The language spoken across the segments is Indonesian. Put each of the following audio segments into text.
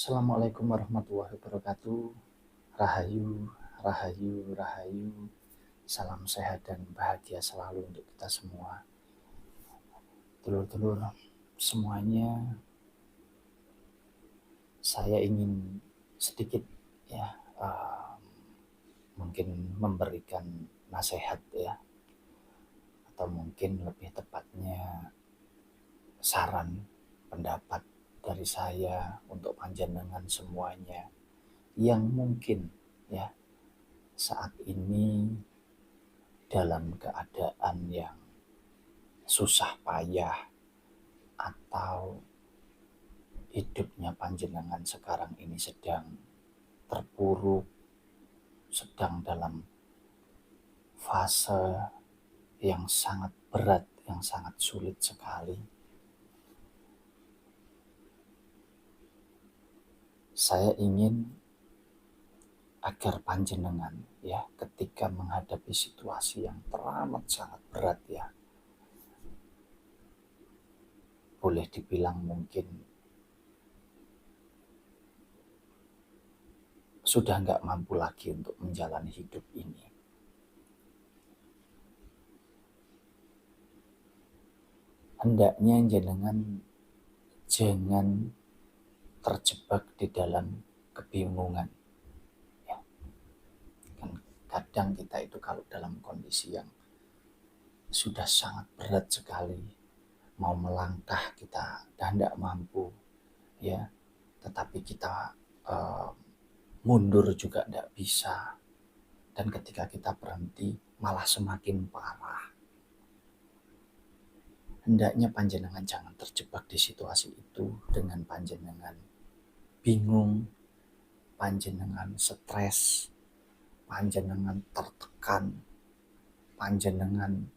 Assalamualaikum warahmatullahi wabarakatuh. Rahayu, rahayu, rahayu. Salam sehat dan bahagia selalu untuk kita semua. Telur-telur semuanya, saya ingin sedikit ya mungkin memberikan nasihat ya, atau mungkin lebih tepatnya saran pendapat dari saya untuk panjenengan semuanya yang mungkin ya saat ini dalam keadaan yang susah payah atau hidupnya panjenengan sekarang ini sedang terpuruk, sedang dalam fase yang sangat berat, yang sangat sulit sekali. Saya ingin agar panjenengan ya ketika menghadapi situasi yang teramat sangat berat ya, boleh dibilang mungkin sudah nggak mampu lagi untuk menjalani hidup ini. Hendaknya jenengan jangan terjebak di dalam kebingungan. Ya, kan kadang kita itu kalau dalam kondisi yang sudah sangat berat sekali, mau melangkah kita tidak mampu, ya, tetapi kita mundur juga tidak bisa, dan ketika kita berhenti malah semakin parah. Hendaknya panjenengan jangan terjebak di situasi itu dengan panjenengan bingung, panjenengan stres, panjenengan tertekan, panjenengan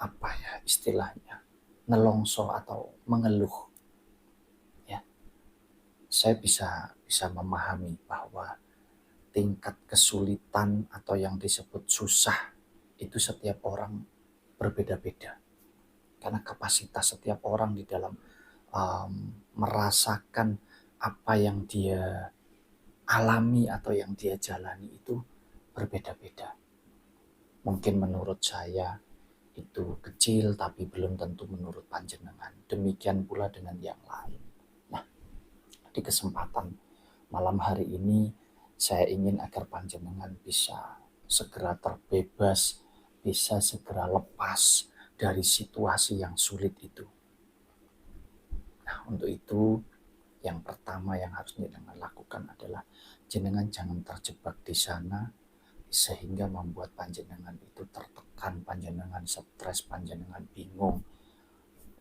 apa ya istilahnya, nelongso atau mengeluh. Ya, saya bisa memahami bahwa tingkat kesulitan atau yang disebut susah itu setiap orang berbeda-beda. Karena kapasitas setiap orang di dalam merasakan apa yang dia alami atau yang dia jalani itu berbeda-beda. Mungkin menurut saya itu kecil, tapi belum tentu menurut panjenengan. Demikian pula dengan yang lain. Nah, di kesempatan malam hari ini saya ingin agar panjenengan bisa segera terbebas, bisa segera lepas dari situasi yang sulit itu. Nah, untuk itu yang pertama yang harus jenengan lakukan adalah jenengan jangan terjebak di sana sehingga membuat panjenengan itu tertekan, panjenengan stres, panjenengan bingung.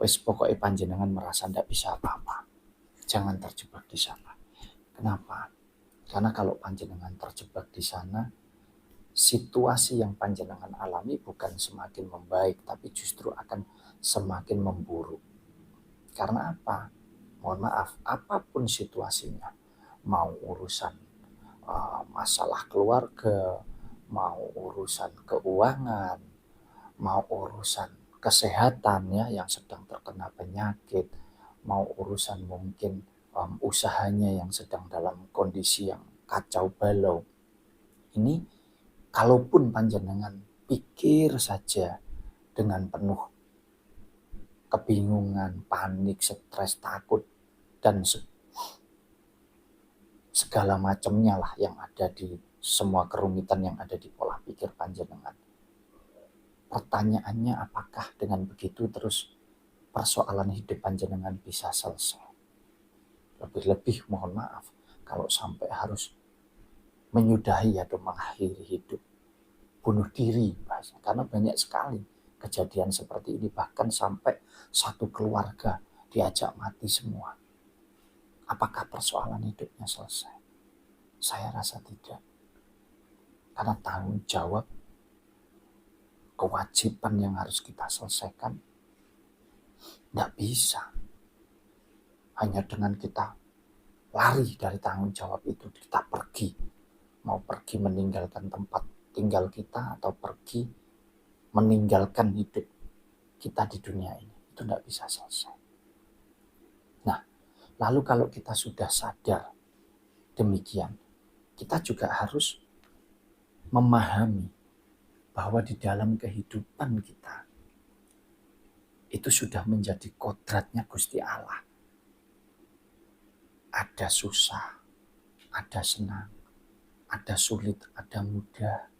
Wes pokoknya panjenengan merasa tidak bisa apa-apa. Jangan terjebak di sana. Kenapa? Karena kalau panjenengan terjebak di sana, situasi yang panjenengan alami bukan semakin membaik, tapi justru akan semakin memburuk. Karena apa? Mohon maaf, apapun situasinya, mau urusan masalah keluarga, mau urusan keuangan, mau urusan kesehatan ya yang sedang terkena penyakit, mau urusan mungkin usahanya yang sedang dalam kondisi yang kacau balau. Ini kalaupun panjenengan pikir saja dengan penuh kebingungan, panik, stres, takut, dan segala macamnya lah yang ada di semua kerumitan yang ada di pola pikir panjenengan. Pertanyaannya, apakah dengan begitu terus persoalan hidup panjenengan bisa selesai? Lebih-lebih mohon maaf kalau sampai harus menyudahi atau mengakhiri hidup, bunuh diri bahasa. Karena banyak sekali kejadian seperti ini, bahkan sampai satu keluarga diajak mati semua. Apakah persoalan hidupnya selesai? Saya rasa tidak. Karena tanggung jawab, kewajiban yang harus kita selesaikan tidak bisa hanya dengan kita lari dari tanggung jawab itu, kita pergi, mau pergi meninggalkan tempat tinggal kita atau pergi meninggalkan hidup kita di dunia ini, itu tidak bisa selesai. Nah, Lalu kalau kita sudah sadar demikian, kita juga harus memahami bahwa di dalam kehidupan kita itu sudah menjadi kodratnya Gusti Allah. Ada susah, ada senang, ada sulit, ada mudah,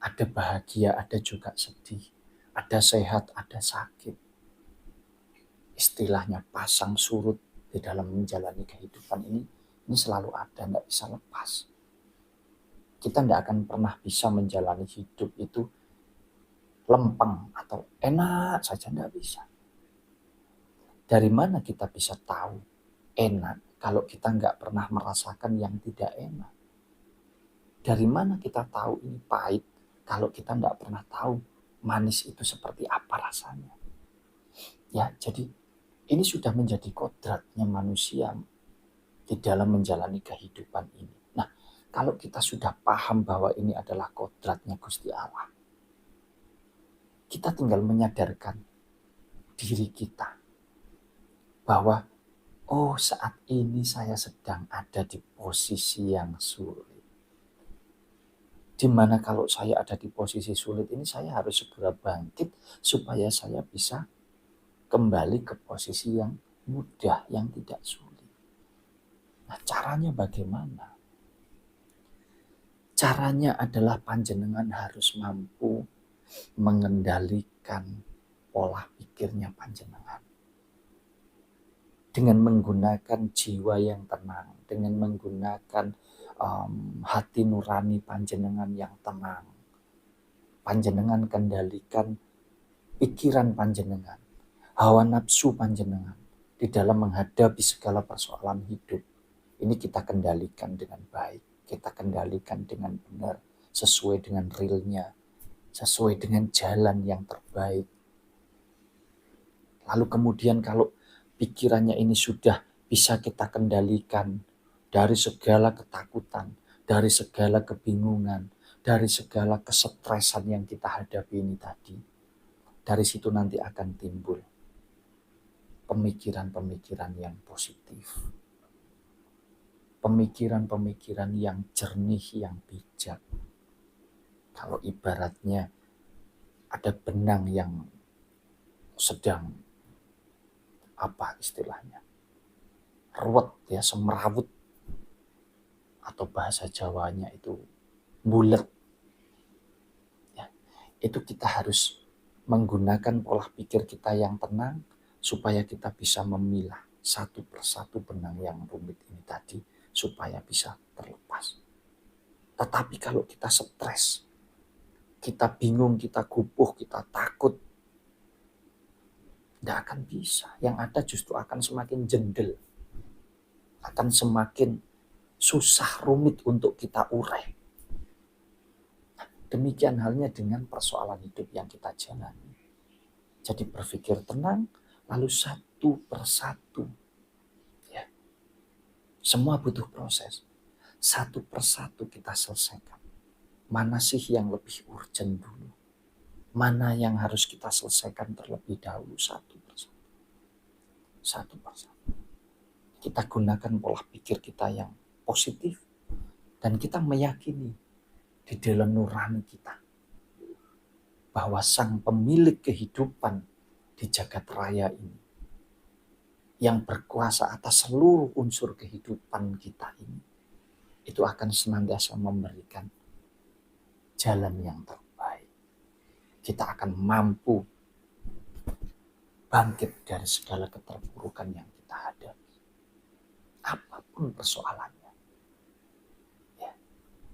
ada bahagia, ada juga sedih, ada sehat, ada sakit. Istilahnya pasang surut di dalam menjalani kehidupan ini selalu ada, nggak bisa lepas. Kita nggak akan pernah bisa menjalani hidup itu lempeng atau enak saja, nggak bisa. Dari mana kita bisa tahu enak kalau kita nggak pernah merasakan yang tidak enak? Dari mana kita tahu ini pahit kalau kita nggak pernah tahu manis itu seperti apa rasanya? Ya, jadi ini sudah menjadi kodratnya manusia di dalam menjalani kehidupan ini. Nah, kalau kita sudah paham bahwa ini adalah kodratnya Gusti Allah, kita tinggal menyadarkan diri kita bahwa oh, saat ini saya sedang ada di posisi yang sulit. Dimana kalau saya ada di posisi sulit ini, saya harus segera bangkit supaya saya bisa kembali ke posisi yang mudah, yang tidak sulit. Nah, caranya bagaimana? Caranya adalah panjenengan harus mampu mengendalikan pola pikirnya panjenengan. Dengan menggunakan jiwa yang tenang, dengan menggunakan hati nurani panjenengan yang tenang. Panjenengan kendalikan pikiran panjenengan, hawa nafsu panjenengan di dalam menghadapi segala persoalan hidup. Ini kita kendalikan dengan baik, kita kendalikan dengan benar, sesuai dengan realnya, sesuai dengan jalan yang terbaik. Lalu kemudian kalau pikirannya ini sudah bisa kita kendalikan dari segala ketakutan, dari segala kebingungan, dari segala kesetresan yang kita hadapi ini tadi. Dari situ nanti akan timbul pemikiran-pemikiran yang positif. Pemikiran-pemikiran yang jernih, yang bijak. Kalau ibaratnya ada benang yang sedang apa istilahnya? Ruwet ya, semerawut. Atau bahasa Jawanya itu bulet. Ya, itu kita harus menggunakan pola pikir kita yang tenang supaya kita bisa memilah satu persatu benang yang rumit ini tadi supaya bisa terlepas. Tetapi kalau kita stres, kita bingung, kita gupuh, kita takut, tidak akan bisa. Yang ada justru akan semakin jendel, akan semakin susah, rumit untuk kita urai. Demikian halnya dengan persoalan hidup yang kita jalani. Jadi berpikir tenang, lalu satu persatu. Ya. Semua butuh proses. Satu persatu kita selesaikan. Mana sih yang lebih urgent dulu? Mana yang harus kita selesaikan terlebih dahulu, satu persatu. Satu persatu. Kita gunakan pola pikir kita yang positif. Dan kita meyakini di dalam nurani kita bahwa sang pemilik kehidupan di jagat raya ini yang berkuasa atas seluruh unsur kehidupan kita ini itu akan senantiasa memberikan jalan yang terbaik. Kita akan mampu bangkit dari segala keterpurukan yang kita hadapi. Apapun persoalannya. Ya,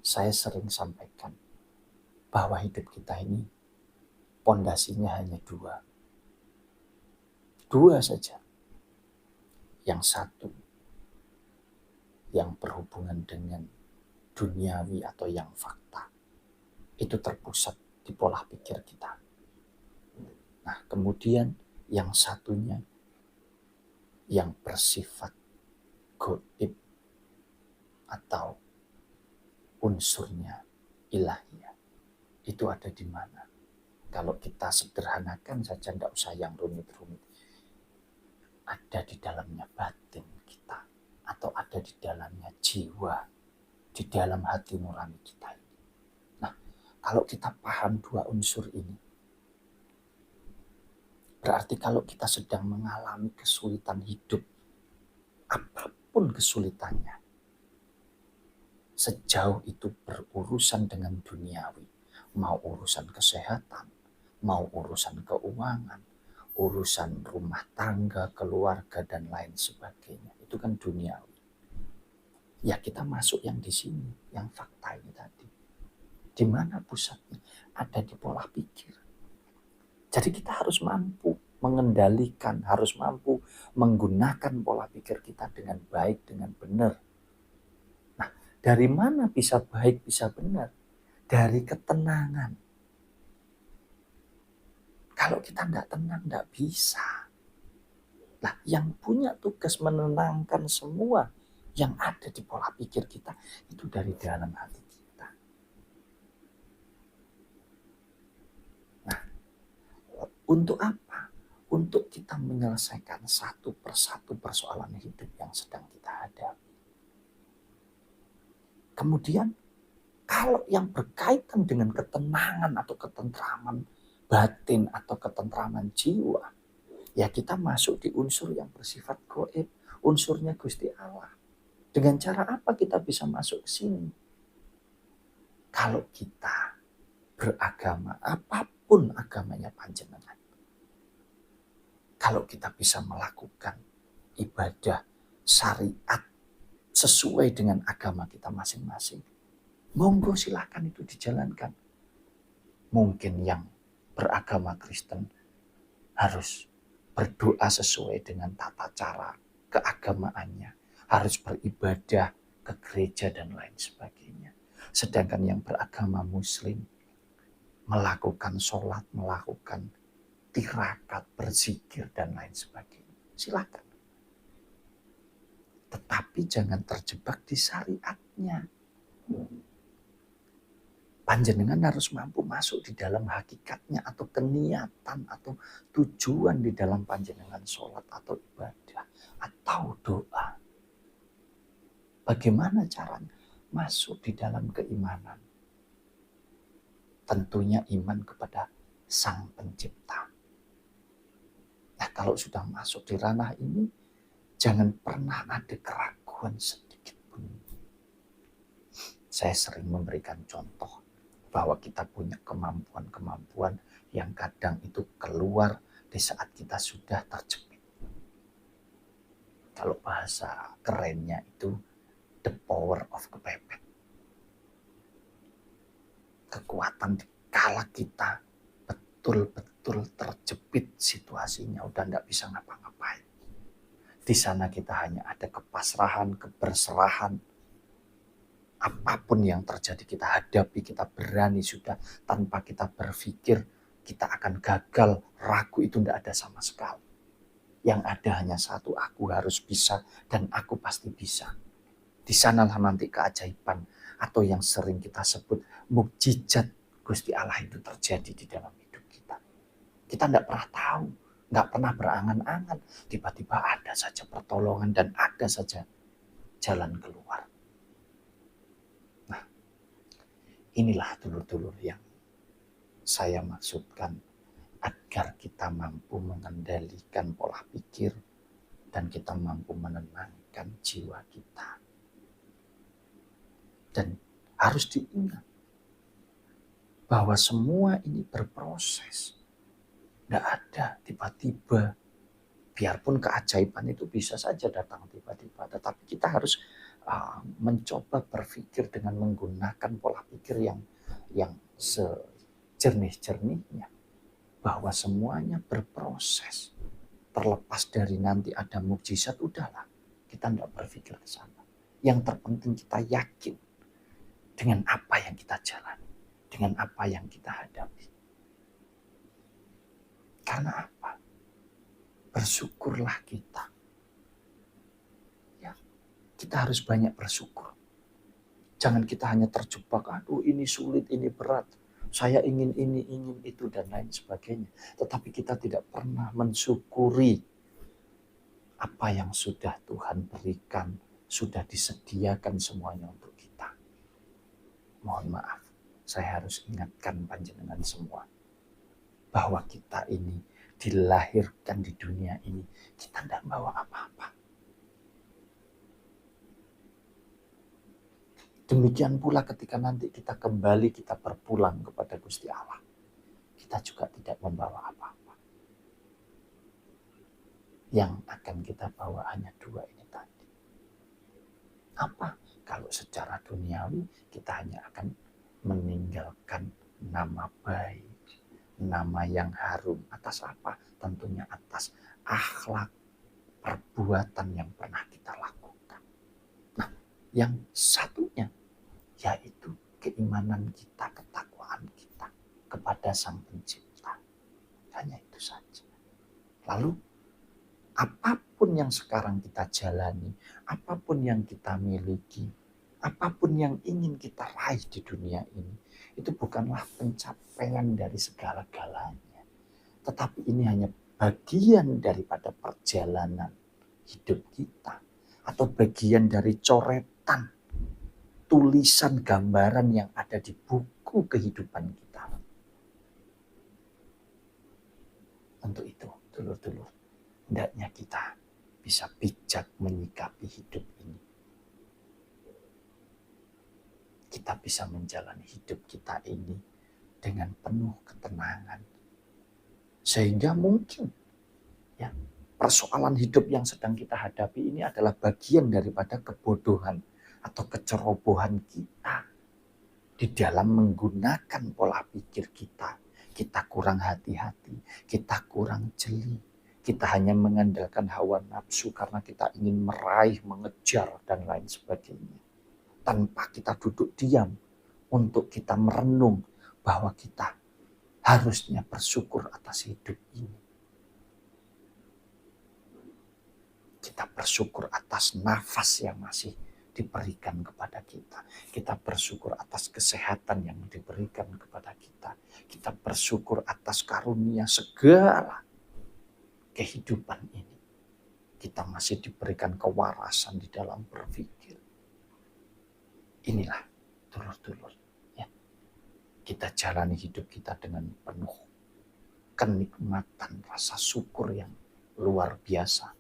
saya sering sampaikan bahwa hidup kita ini pondasinya hanya dua. Dua saja. Yang satu yang berhubungan dengan duniawi atau yang fakta. Itu terpusat di pola pikir kita. Nah, kemudian yang satunya yang bersifat gaib atau unsurnya ilahiyah. Itu ada di mana? Kalau kita sederhanakan saja, tidak usah yang rumit-rumit. ada di dalamnya batin kita, atau ada di dalamnya jiwa, di dalam hati nurani kita ini. Nah, kalau kita paham dua unsur ini, berarti kalau kita sedang mengalami kesulitan hidup, apapun kesulitannya, sejauh itu berurusan dengan duniawi, mau urusan kesehatan, mau urusan keuangan, urusan rumah tangga, keluarga, dan lain sebagainya. Itu kan duniawi. Ya kita masuk yang di sini, yang fakta ini tadi. Di mana pusatnya? Ada di pola pikir. Jadi kita harus mampu mengendalikan, harus mampu menggunakan pola pikir kita dengan baik, dengan benar. Nah, dari mana bisa baik, bisa benar? Dari ketenangan. Kalau kita tidak tenang, tidak bisa. Nah, yang punya tugas menenangkan semua yang ada di pola pikir kita, itu dari dalam hati kita. Nah, untuk apa? Untuk kita menyelesaikan satu persatu persoalan hidup yang sedang kita hadapi. Kemudian, kalau yang berkaitan dengan ketenangan atau ketentraman batin atau ketentraman jiwa, ya kita masuk di unsur yang bersifat gaib, unsurnya Gusti Allah. Dengan cara apa kita bisa masuk ke sini? Kalau kita beragama, apapun agamanya panjenengan, kalau kita bisa melakukan ibadah syariat sesuai dengan agama kita masing-masing, monggo silahkan itu dijalankan. Mungkin yang beragama Kristen harus berdoa sesuai dengan tata cara keagamaannya, harus beribadah ke gereja dan lain sebagainya. Sedangkan yang beragama Muslim melakukan sholat, melakukan tirakat, berzikir, dan lain sebagainya. Silakan. Tetapi jangan terjebak di syariatnya. Panjenengan harus mampu masuk di dalam hakikatnya atau keniatan atau tujuan di dalam panjenengan sholat atau ibadah atau doa. Bagaimana caranya? Masuk di dalam keimanan. Tentunya iman kepada Sang Pencipta. Nah, kalau sudah masuk di ranah ini, jangan pernah ada keraguan sedikit pun. Saya sering memberikan contoh bahwa kita punya kemampuan-kemampuan yang kadang itu keluar di saat kita sudah terjepit. Kalau bahasa kerennya itu the power of kepepet. Kekuatan dikala kita betul-betul terjepit situasinya, udah tidak bisa ngapa-ngapain. Di sana kita hanya ada kepasrahan, keberserahan. Apapun yang terjadi kita hadapi, kita berani sudah tanpa kita berpikir kita akan gagal, ragu itu tidak ada sama sekali. Yang ada hanya satu, aku harus bisa dan aku pasti bisa. Di sanalah nanti keajaiban atau yang sering kita sebut mukjizat Gusti Allah itu terjadi di dalam hidup kita. Kita tidak pernah tahu, nggak pernah berangan-angan. Tiba-tiba ada saja pertolongan dan ada saja jalan keluar. Nah, inilah dulur-dulur yang saya maksudkan agar kita mampu mengendalikan pola pikir dan kita mampu menenangkan jiwa kita. Dan harus diingat bahwa semua ini berproses. Tidak ada tiba-tiba. Biarpun keajaiban itu bisa saja datang tiba-tiba. Tetapi kita harus mencoba berpikir dengan menggunakan pola pikir yang sejernih-jernihnya. Bahwa semuanya berproses. Terlepas dari nanti ada mukjizat, udahlah. Kita tidak berpikir ke sana. Yang terpenting kita yakin dengan apa yang kita jalani, dengan apa yang kita hadapi. Karena apa? Bersyukurlah kita. Ya, kita harus banyak bersyukur. Jangan kita hanya terjebak, aduh ini sulit, ini berat. Saya ingin ini, ingin itu, dan lain sebagainya. Tetapi kita tidak pernah mensyukuri apa yang sudah Tuhan berikan, sudah disediakan semuanya untuk kita. Mohon maaf, saya harus ingatkan panjenengan semua, bahwa kita ini dilahirkan di dunia ini, kita tidak bawa apa-apa. Demikian pula ketika nanti kita kembali, kita berpulang kepada Gusti Allah, kita juga tidak membawa apa-apa. Yang akan kita bawa hanya dua ini tadi. Apa? Kalau secara duniawi kita hanya akan meninggalkan nama baik, nama yang harum. Atas apa? Tentunya atas akhlak, perbuatan yang pernah kita lakukan. Nah, yang satunya yaitu keimanan kita, ketakwaan kita kepada Sang Pencipta. Hanya itu saja. Lalu apapun yang sekarang kita jalani, apapun yang kita miliki, apapun yang ingin kita raih di dunia ini, itu bukanlah pencapaian dari segala-galanya. Tetapi ini hanya bagian daripada perjalanan hidup kita. Atau bagian dari coretan, tulisan, gambaran yang ada di buku kehidupan kita. Untuk itu, dulur-dulur, hendaknya kita bisa bijak menyikapi hidup ini. Kita bisa menjalani hidup kita ini dengan penuh ketenangan. Sehingga mungkin ya, persoalan hidup yang sedang kita hadapi ini adalah bagian daripada kebodohan atau kecerobohan kita di dalam menggunakan pola pikir kita. Kita kurang hati-hati, kita kurang jeli. Kita hanya mengandalkan hawa nafsu karena kita ingin meraih, mengejar, dan lain sebagainya. Tanpa kita duduk diam untuk kita merenung bahwa kita harusnya bersyukur atas hidup ini. Kita bersyukur atas nafas yang masih diberikan kepada kita. Kita bersyukur atas kesehatan yang diberikan kepada kita. Kita bersyukur atas karunia segala kehidupan ini. Kita masih diberikan kewarasan di dalam berpikir. Inilah dulur-dulur. Ya. Kita jalani hidup kita dengan penuh kenikmatan, rasa syukur yang luar biasa.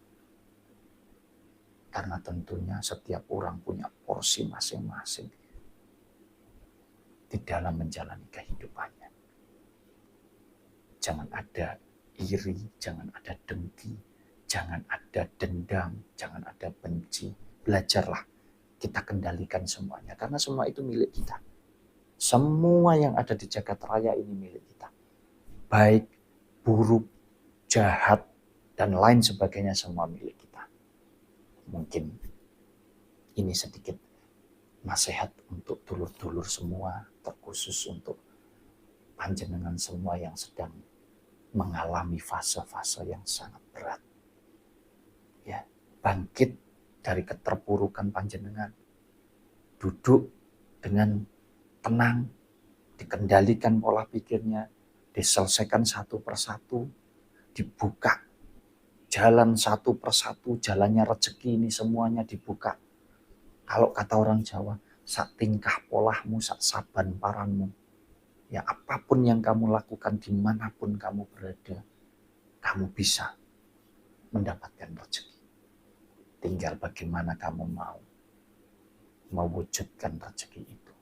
Karena tentunya setiap orang punya porsi masing-masing di dalam menjalani kehidupannya. Jangan ada iri, jangan ada dengki, jangan ada dendam, jangan ada benci. Belajarlah kita kendalikan semuanya, karena semua itu milik kita. Semua yang ada di jagat raya ini milik kita. Baik, buruk, jahat, dan lain sebagainya semua milik kita. Mungkin ini sedikit nasihat untuk dulur-dulur semua, terkhusus untuk panjenengan semua yang sedang mengalami fase-fase yang sangat berat. Ya, bangkit dari keterpurukan panjenengan. Duduk dengan tenang, dikendalikan pola pikirnya, diselesaikan satu persatu, dibuka jalan satu persatu, jalannya rezeki ini semuanya dibuka. Kalau kata orang Jawa, sak tingkah polahmu, sak saban paranmu. Ya, apapun yang kamu lakukan dimanapun kamu berada, kamu bisa mendapatkan rezeki. Tinggal bagaimana kamu mau mewujudkan rezeki itu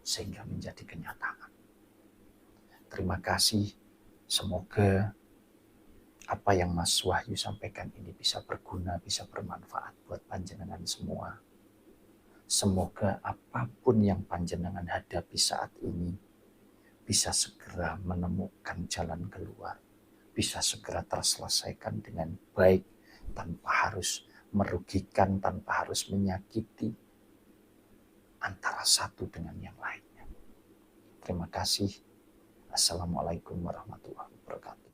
sehingga menjadi kenyataan. Terima kasih. Semoga apa yang Mas Wahyu sampaikan ini bisa berguna, bisa bermanfaat buat panjenengan semua. Semoga apapun yang panjenengan hadapi saat ini bisa segera menemukan jalan keluar, bisa segera terselesaikan dengan baik, tanpa harus merugikan, tanpa harus menyakiti antara satu dengan yang lainnya. Terima kasih. Assalamualaikum warahmatullahi wabarakatuh.